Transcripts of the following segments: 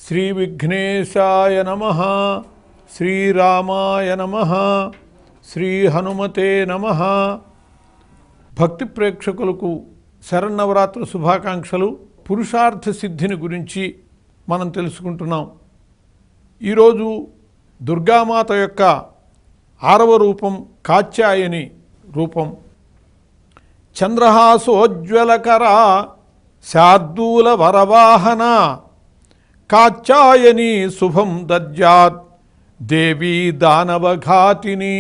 శ్రీ విఘ్నేశాయ నమః, శ్రీరామాయ నమః, శ్రీ హనుమతే నమః. భక్తి ప్రేక్షకులకు శరన్నవరాత్రి శుభాకాంక్షలు. పురుషార్థ సిద్ధిని గురించి మనం తెలుసుకుంటున్నాం. ఈరోజు దుర్గామాత యొక్క 6వ రూపం కాత్యాయని రూపం. చంద్రహాసోజ్వలకర శార్దూల వరవాహన కాత్యాయని శుభం దద్యాత్ దేవీ దానవఘాతిని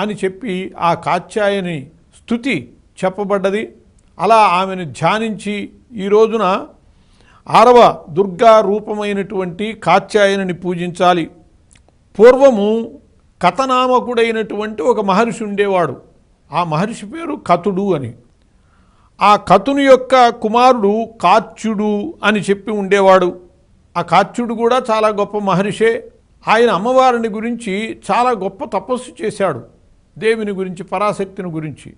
అని చెప్పి ఆ కాత్యాయని స్తుతి చెప్పబడ్డది. అలా ఆమెను ధ్యానించి ఈ రోజున 6వ దుర్గా రూపమైనటువంటి కాత్యాయనిని పూజించాలి. పూర్వము కథనామకుడైనటువంటి ఒక మహర్షి ఉండేవాడు. ఆ మహర్షి పేరు కతుడు అని. ఆ కతుని యొక్క కుమారుడు కాత్యుడు అని చెప్పి ఉండేవాడు. ఆ కాత్యుడు కూడా చాలా గొప్ప మహర్షే. ఆయన అమ్మవారిని గురించి చాలా గొప్ప తపస్సు చేశాడు. దేవిని గురించి, పరాశక్తిని గురించి.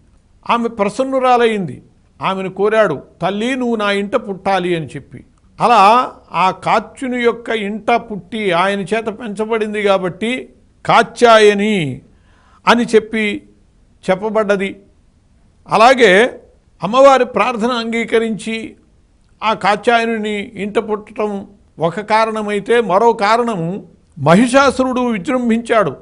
ఆమె ప్రసన్నురాలయ్యింది. ఆమెను కోరాడు, తల్లి నువ్వు నా ఇంట పుట్టాలి అని చెప్పి. అలా ఆ కాత్యుని యొక్క ఇంట పుట్టి ఆయన చేత పెంచబడింది కాబట్టి కాత్యాయని అని చెప్పబడ్డది. అలాగే అమ్మవారి ప్రార్థన అంగీకరించి ఆ కాత్యాయనుని ఇంట పుట్టడం ఒక కారణమైతే, మరో కారణము మహిషాసురుడు విజృంభించాడు.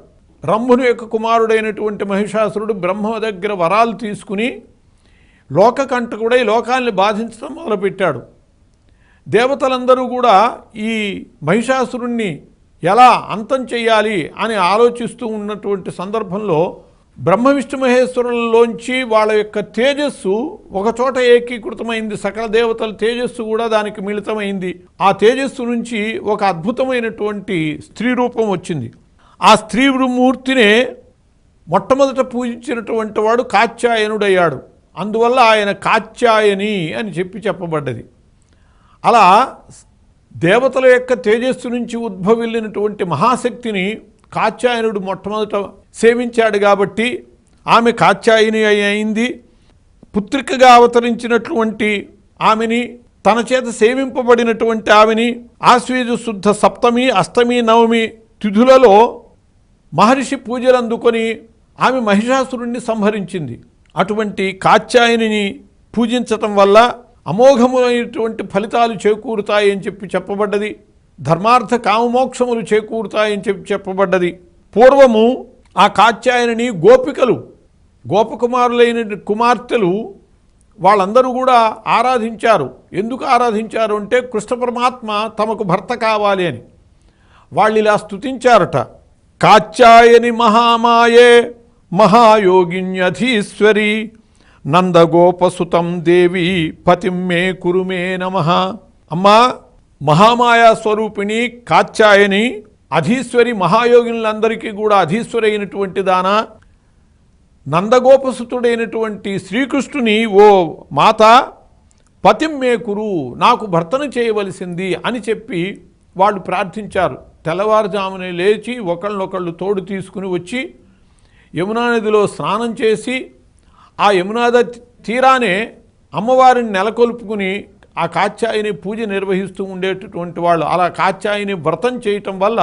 రంభుని యొక్క కుమారుడైనటువంటి మహిషాసురుడు బ్రహ్మ దగ్గర వరాలు తీసుకుని లోకకంటకుడై లోకాల్ని బాధించడం మొదలుపెట్టాడు. దేవతలందరూ కూడా ఈ మహిషాసురుణ్ణి ఎలా అంతం చెయ్యాలి అని ఆలోచిస్తూ ఉన్నటువంటి సందర్భంలో బ్రహ్మ విష్ణు మహేశ్వరులలోంచి వాళ్ళ యొక్క తేజస్సు ఒకచోట ఏకీకృతమైంది. సకల దేవతల తేజస్సు కూడా దానికి మిళితమైంది. ఆ తేజస్సు నుంచి ఒక అద్భుతమైనటువంటి స్త్రీ రూపం వచ్చింది. ఆ స్త్రీ మూర్తినే మొట్టమొదట పూజించినటువంటి వాడు కాత్యాయనుడయ్యాడు. అందువల్ల ఆయన కాత్యాయని అని చెప్పబడ్డది. అలా దేవతల యొక్క తేజస్సు నుంచి ఉద్భవిల్లినటువంటి మహాశక్తిని కాత్యాయనుడు మొట్టమొదట సేవించాడు కాబట్టి ఆమె కాత్యాయని అయింది. పుత్రికగా అవతరించినటువంటి ఆమెని, తన చేత సేవింపబడినటువంటి ఆమెని ఆశ్వీజ శుద్ధ సప్తమి, అష్టమి, నవమి తిథులలో మహర్షి పూజలు అందుకొని ఆమె మహిషాసురుణ్ణి సంహరించింది. అటువంటి కాత్యాయనిని పూజించటం వల్ల అమోఘమైనటువంటి ఫలితాలు చేకూరుతాయని చెప్పబడ్డది. ధర్మార్థ కామమోక్షములు చేకూరుతాయని చెప్పబడ్డది. పూర్వము ఆ కాత్యాయనిని గోపకుమారులైన కుమార్తెలు వాళ్ళందరూ కూడా ఆరాధించారు. ఎందుకు ఆరాధించారు అంటే కృష్ణ పరమాత్మ తమకు భర్త కావాలి అని వాళ్ళు ఇలా స్తుతించారట. కాత్యాయని మహామాయే మహాయోగిన్యధీశ్వరి నందగోపసుతం దేవి పతిం మే కురు మే నమః. అమ్మా మహామాయా స్వరూపిణి కాత్యాయని, అధీశ్వరి, మహాయోగులందరికీ కూడా అధీశ్వరి అయినటువంటి దానా, నందగోపసుతుడైనటువంటి శ్రీకృష్ణుని ఓ మాత పతిం మే కురు, నాకు భర్తను చేయవలసింది అని చెప్పి వాళ్ళు ప్రార్థించారు. తెల్లవారుజామునే లేచి ఒకళ్ళనొకళ్ళు తోడు తీసుకుని వచ్చి యమునా నదిలో స్నానం చేసి ఆ యమునాద తీరానే అమ్మవారిని నెలకొల్పుకుని ఆ కాత్యాయని పూజ నిర్వహిస్తూ ఉండేటటువంటి వాళ్ళు. అలా కాత్యాయని వ్రతం చేయటం వల్ల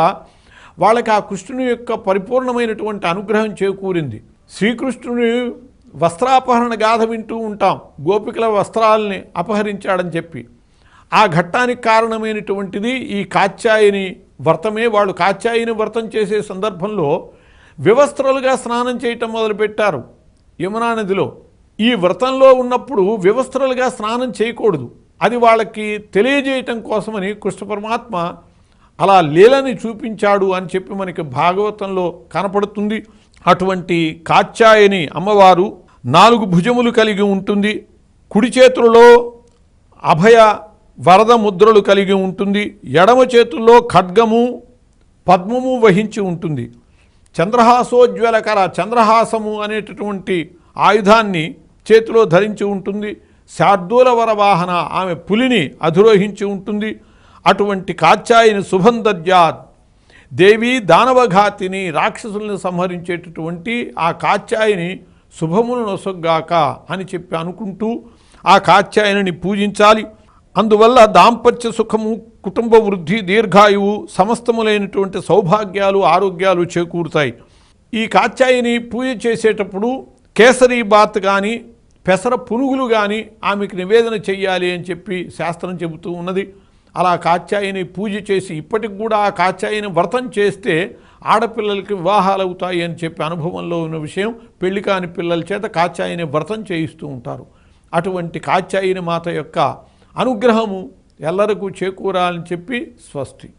వాళ్ళకి ఆ కృష్ణుని యొక్క పరిపూర్ణమైనటువంటి అనుగ్రహం చేకూరింది. శ్రీకృష్ణుని వస్త్రాపహరణ గాథ వింటూ ఉంటాం. గోపికల వస్త్రాలని అపహరించాడని చెప్పి ఆ ఘట్టానికి కారణమైనటువంటిది ఈ కాత్యాయని వ్రతమే. వాళ్ళు కాత్యాయని వ్రతం చేసే సందర్భంలో వివస్త్రలుగా స్నానం చేయటం మొదలుపెట్టారు యమునా నదిలో. ఈ వ్రతంలో ఉన్నప్పుడు వివస్త్రలుగా స్నానం చేయకూడదు. అది వాళ్ళకి తెలియజేయటం కోసమని కృష్ణ పరమాత్మ అలా లీలని చూపించాడు అని చెప్పి మనకి భాగవతంలో కనపడుతుంది. అటువంటి కాత్యాయని అమ్మవారు 4 భుజములు కలిగి ఉంటుంది. కుడి చేతులలో అభయ వరద ముద్రలు కలిగి ఉంటుంది. ఎడమ చేతుల్లో ఖడ్గము పద్మము వహించి ఉంటుంది. చంద్రహాసోజ్వలకర, చంద్రహాసము అనేటటువంటి ఆయుధాన్ని చేతిలో ధరించి ఉంటుంది. శార్దూల వరవాహన, ఆమె పులిని అధిరోహించి ఉంటుంది. అటువంటి కాత్యాయని శుభం దద్యాత్ దేవీ దానవఘాతిని, రాక్షసులను సంహరించేటటువంటి ఆ కాత్యాయని శుభమును నొసగ్గాక అని చెప్పి అనుకుంటూ ఆ కాత్యాయనిని పూజించాలి. అందువల్ల దాంపత్య సుఖము, కుటుంబ వృద్ధి, దీర్ఘాయువు, సమస్తములైనటువంటి సౌభాగ్యాలు, ఆరోగ్యాలు చేకూరుతాయి. ఈ కాత్యాయని పూజ చేసేటప్పుడు కేసరి బాత్ కానీ పెసర పునుగులు కానీ ఆమెకు నివేదన చెయ్యాలి అని చెప్పి శాస్త్రం చెబుతూ ఉన్నది. అలా కాత్యాయని పూజ చేసి ఇప్పటికి కూడా ఆ కాత్యాయని వ్రతం చేస్తే ఆడపిల్లలకి వివాహాలు అవుతాయి అని చెప్పి అనుభవంలో ఉన్న విషయం. పెళ్లి కాని పిల్లల చేత కాత్యాయని వ్రతం చేయిస్తూ ఉంటారు. అటువంటి కాత్యాయని మాత యొక్క అనుగ్రహము ఎల్లరికూ చేకూరాలని చెప్పి స్వస్తి.